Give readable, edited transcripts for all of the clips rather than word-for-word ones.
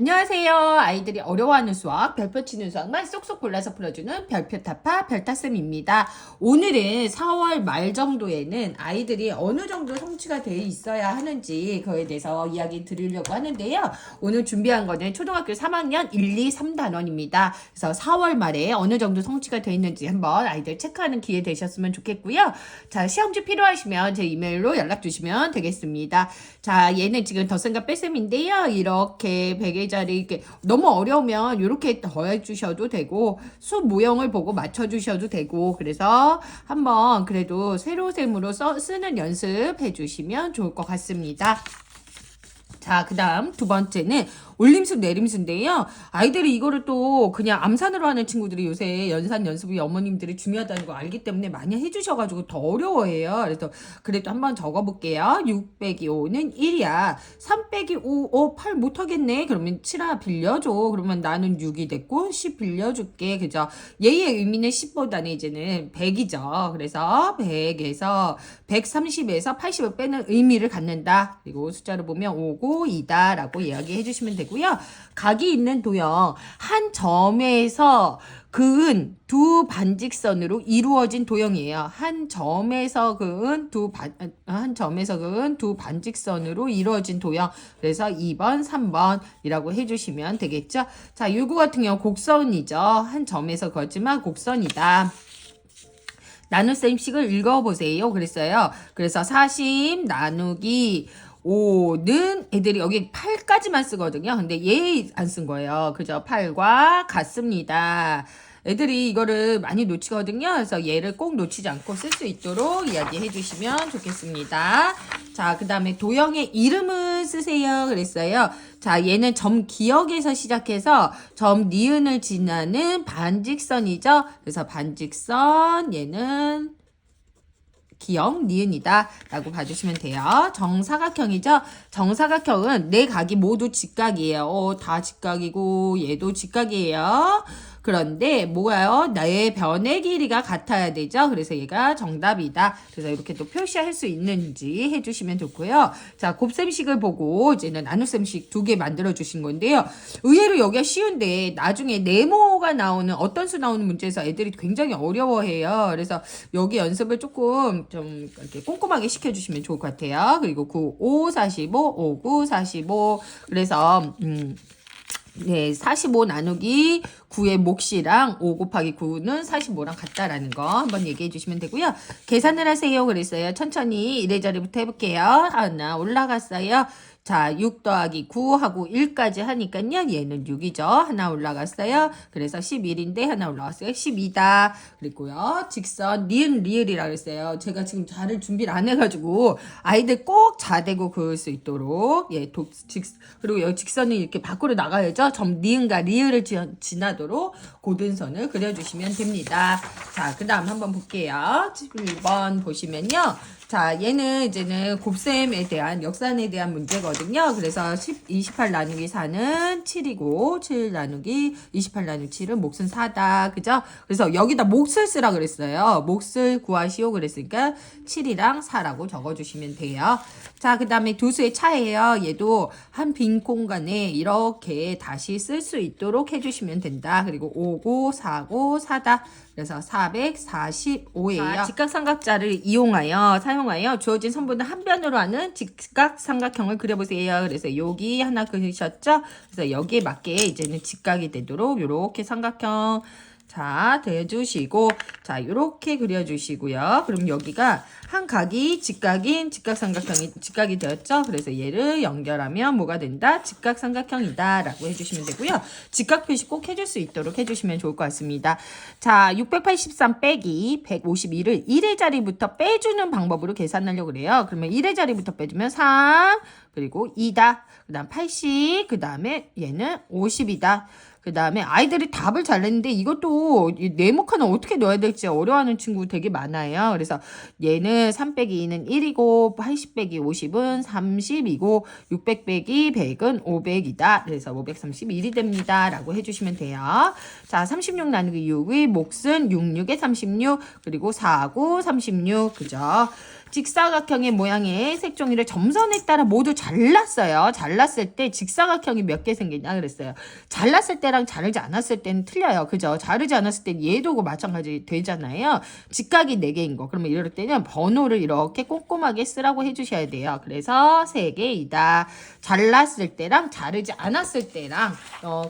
안녕하세요. 아이들이 어려워하는 수학, 별표 치는 수학만 쏙쏙 골라서 풀어주는 별표 타파 별타쌤입니다. 오늘은 4월 말 정도에는 아이들이 어느 정도 성취가 돼 있어야 하는지 그에 대해서 이야기 드리려고 하는데요. 오늘 준비한 거는 초등학교 3학년 1, 2, 3단원입니다. 그래서 4월 말에 어느 정도 성취가 돼 있는지 한번 아이들 체크하는 기회 되셨으면 좋겠고요. 자, 시험지 필요하시면 제 이메일로 연락 주시면 되겠습니다. 자, 얘는 지금 덧셈과 뺄셈인데요. 이렇게 100일짜리 이렇게 너무 어려우면 이렇게 더해 주셔도 되고 수 모형을 보고 맞춰 주셔도 되고 그래서 한번 그래도 세로셈으로 쓰는 연습해 주시면 좋을 것 같습니다. 자, 그 다음 두 번째는 올림수 내림수인데요. 아이들이 이거를 또 그냥 암산으로 하는 친구들이 요새 연산 연습이 어머님들이 중요하다는 거 알기 때문에 많이 해주셔가지고 더 어려워해요. 그래서 그래도 한번 적어볼게요. 6 빼기 5는 1이야. 3 빼기 5, 8 못하겠네. 그러면 7아 빌려줘. 그러면 나는 6이 됐고 10 빌려줄게. 그죠? 얘의 의미는 10보다는 이제는 100이죠. 그래서 100에서 130에서 80을 빼는 의미를 갖는다. 그리고 숫자로 보면 5고 2다 라고 이야기해 주시면 되고요. 각이 있는 도형 한 점에서 그은 두 반직선으로 이루어진 도형이에요. 한 점에서 그은 두 반직선으로 이루어진 도형. 그래서 2번, 3번이라고 해주시면 되겠죠. 자, 요거 같은 경우 곡선이죠. 한 점에서 그었지만 곡선이다. 나눗셈식을 읽어보세요. 그랬어요. 그래서 40 나누기 5는 애들이 여기 8까지만 쓰거든요. 근데 얘 안 쓴 거예요. 그죠? 8과 같습니다. 애들이 이거를 많이 놓치거든요. 그래서 얘를 꼭 놓치지 않고 쓸 수 있도록 이야기해 주시면 좋겠습니다. 자, 그 다음에 도형의 이름을 쓰세요. 그랬어요. 자, 얘는 점 기역에서 시작해서 점 니은을 지나는 반직선이죠. 그래서 반직선 얘는 기역, 니은이다 라고 봐주시면 돼요. 정사각형이죠. 정사각형은 네 각이 모두 직각이에요. 다 직각이고 얘도 직각이에요. 그런데 뭐가요? 나의 변의 길이가 같아야 되죠. 그래서 얘가 정답이다. 그래서 이렇게 또 표시할 수 있는지 해주시면 좋고요. 자, 곱셈식을 보고 이제는 나눗셈식 2개 만들어 주신 건데요. 의외로 여기가 쉬운데 나중에 네모가 나오는 어떤 수 나오는 문제에서 애들이 굉장히 어려워해요. 그래서 여기 연습을 조금 좀 이렇게 꼼꼼하게 시켜주시면 좋을 것 같아요. 그리고 9, 5, 45, 5, 9, 45. 그래서 네, 45 나누기 9의 몫이랑 5 곱하기 9는 45랑 같다라는 거 한번 얘기해 주시면 되고요. 계산을 하세요. 그랬어요. 천천히 이래저래부터 해볼게요. 하나 올라갔어요. 자, 6 더하기 9 하고 1까지 하니까요. 얘는 6이죠. 하나 올라갔어요. 그래서 11인데 하나 올라갔어요. 12다. 그리고요. 직선 니은 리을이라 그랬어요. 제가 지금 자를 준비를 안 해가지고 아이들 꼭 자대고 그을 수 있도록 그리고 여기 직선은 이렇게 밖으로 나가야죠. 점 니은과 리을을 지나도록 고든선을 그려주시면 됩니다. 자, 그 다음 한번 볼게요. 1번 보시면요. 자, 얘는 이제는 곱셈에 대한 역산에 대한 문제거든요. 그래서 28 나누기 4는 7이고 7 나누기 28 나누기 7은 몫은 4다. 그죠? 그래서 여기다 몫을 쓰라 그랬어요. 몫을 구하시오 그랬으니까 7이랑 4라고 적어주시면 돼요. 자, 그 다음에 두 수의 차이에요. 얘도 한 빈 공간에 이렇게 다시 쓸 수 있도록 해주시면 된다. 그리고 5고 4고 4다. 그래서 445예요. 직각삼각자를 사용하여 주어진 선분을 한 변으로 하는 직각삼각형을 그려보세요. 그래서 여기 하나 그리셨죠? 그래서 여기에 맞게 이제는 직각이 되도록 이렇게 삼각형 자, 대주시고, 자, 요렇게 그려주시고요. 그럼 여기가 한 각이 직각인 직각이 되었죠? 그래서 얘를 연결하면 뭐가 된다? 직각삼각형이다. 라고 해주시면 되고요. 직각 표시 꼭 해줄 수 있도록 해주시면 좋을 것 같습니다. 자, 683 빼기 152를 1의 자리부터 빼주는 방법으로 계산하려고 그래요. 그러면 1의 자리부터 빼주면 3, 그리고 2다. 그 다음 80, 그 다음에 얘는 50이다. 그 다음에 아이들이 답을 잘 냈는데 이것도 네모칸을 어떻게 넣어야 될지 어려워하는 친구 되게 많아요. 그래서 얘는 3 빼기 2는 1이고 80 빼기 50은 30이고 600 빼기 100은 500이다. 그래서 531이 됩니다. 라고 해주시면 돼요. 자, 36 나누기 6의 몫은 66에 36 그리고 4고 36 그죠? 직사각형의 모양의 색종이를 점선에 따라 모두 잘랐어요. 잘랐을 때 직사각형이 몇 개 생기냐 그랬어요. 잘랐을 때랑 자르지 않았을 때는 틀려요. 그죠? 자르지 않았을 때 얘도 마찬가지 되잖아요. 직각이 4개인 거. 그러면 이럴 때는 번호를 이렇게 꼼꼼하게 쓰라고 해주셔야 돼요. 그래서 3개이다. 잘랐을 때랑 자르지 않았을 때랑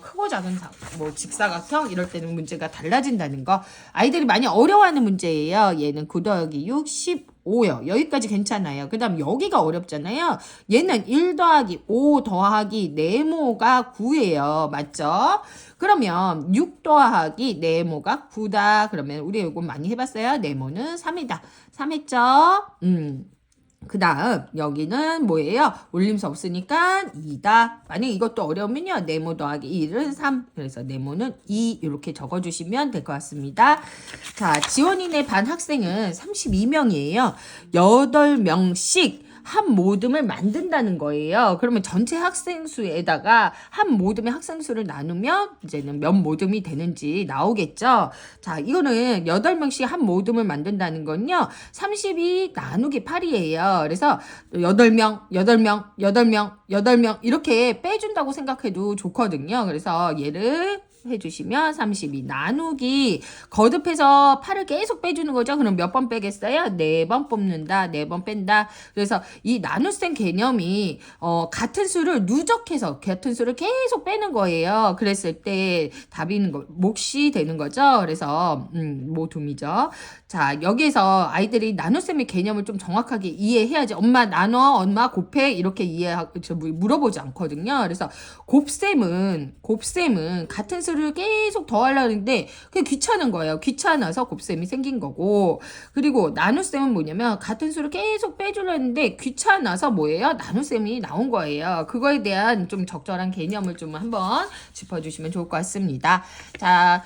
크고 작은 뭐 직사각형 이럴 때는 문제가 달라진다는 거. 아이들이 많이 어려워하는 문제예요. 얘는 9 더하기 6, 15요. 여기까지 괜찮아요. 그 다음 여기가 어렵잖아요. 얘는 1 더하기 5 더하기 네모가 9예요. 맞죠? 그러면 6 더하기 네모가 9다. 그러면 우리 이거 많이 해봤어요. 네모는 3이다. 3 했죠? 그 다음 여기는 뭐예요? 올림수 없으니까 2다. 만약 이것도 어려우면요. 네모 더하기 1은 3. 그래서 네모는 2 이렇게 적어주시면 될 것 같습니다. 자, 지원인의 반 학생은 32명이에요. 8명씩 한 모듬을 만든다는 거예요. 그러면 전체 학생 수에다가 한 모듬의 학생 수를 나누면 이제는 몇 모듬이 되는지 나오겠죠. 자, 이거는 8명씩 한 모듬을 만든다는 건요. 32 나누기 8이에요. 그래서 8명, 8명, 8명, 8명 이렇게 빼준다고 생각해도 좋거든요. 그래서 얘를 해주시면 32 나누기 거듭해서 8을 계속 빼주는 거죠. 그럼 몇 번 빼겠어요? 4번 뽑는다. 4번 뺀다. 그래서 이 나눗셈 개념이 같은 수를 누적해서 같은 수를 계속 빼는 거예요. 그랬을 때 답이 있는 거 몫이 되는 거죠. 그래서 모둠이죠. 자, 여기에서 아이들이 나눗셈의 개념을 좀 정확하게 이해해야지. 엄마 나눠, 엄마 곱해 이렇게 물어보지 않거든요. 그래서 곱셈은 같은 수를 계속 더하려는데 그게 귀찮은 거예요. 귀찮아서 곱셈이 생긴 거고, 그리고 나눗셈은 뭐냐면 같은 수를 계속 빼주려는데 귀찮아서 뭐예요? 나눗셈이 나온 거예요. 그거에 대한 좀 적절한 개념을 좀 한번 짚어주시면 좋을 것 같습니다. 자,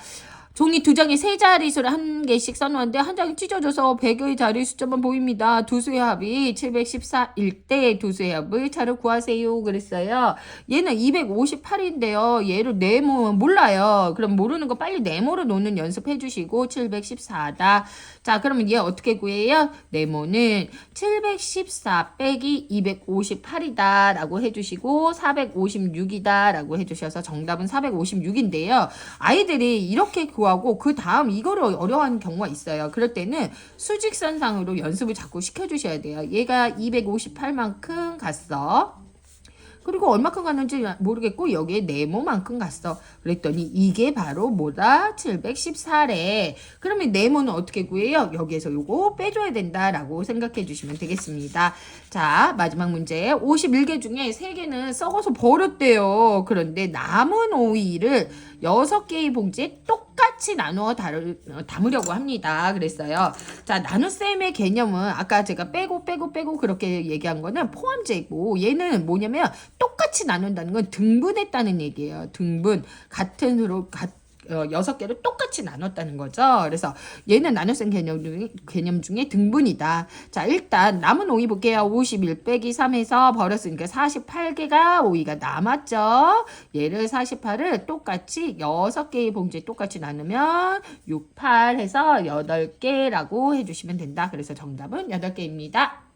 종이 2장에 3자리수를 1개씩 써놓았는데 한 장이 찢어져서 100의 자리 숫자만 보입니다. 두 수의 합이 714일 때 두 수의 합을 차를 구하세요 그랬어요. 얘는 258인데요. 얘를 네모 몰라요. 그럼 모르는 거 빨리 네모로 놓는 연습해 주시고 714다. 자, 그러면 얘 어떻게 구해요? 네모는 714 빼기 258이다 라고 해주시고 456이다 라고 해주셔서 정답은 456인데요. 아이들이 이렇게 구하고 그 다음 이거를 어려워하는 경우가 있어요. 그럴 때는 수직선상으로 연습을 자꾸 시켜주셔야 돼요. 얘가 258만큼 갔어. 그리고 얼마큼 갔는지 모르겠고 여기에 네모만큼 갔어. 그랬더니 이게 바로 뭐다? 714래. 그러면 네모는 어떻게 구해요? 여기에서 요거 빼줘야 된다라고 생각해 주시면 되겠습니다. 자, 마지막 문제. 51개 중에 3개는 썩어서 버렸대요. 그런데 남은 오이를 6개의 봉지에 똑같이 나누어 담으려고 합니다. 그랬어요. 자, 나눗셈의 개념은 아까 제가 빼고 그렇게 얘기한 거는 포함제고, 얘는 뭐냐면 똑같이 나눈다는 건 등분했다는 얘기예요. 등분. 같은 수로 6개를 똑같이 나눴다는 거죠. 그래서 얘는 나눗셈 개념 중에 등분이다. 자, 일단 남은 오이 볼게요. 51 빼기 3에서 버렸으니까 48개가 오이가 남았죠. 얘를 48을 똑같이 6개의 봉지에 똑같이 나누면 6, 8 해서 8개라고 해주시면 된다. 그래서 정답은 8개입니다.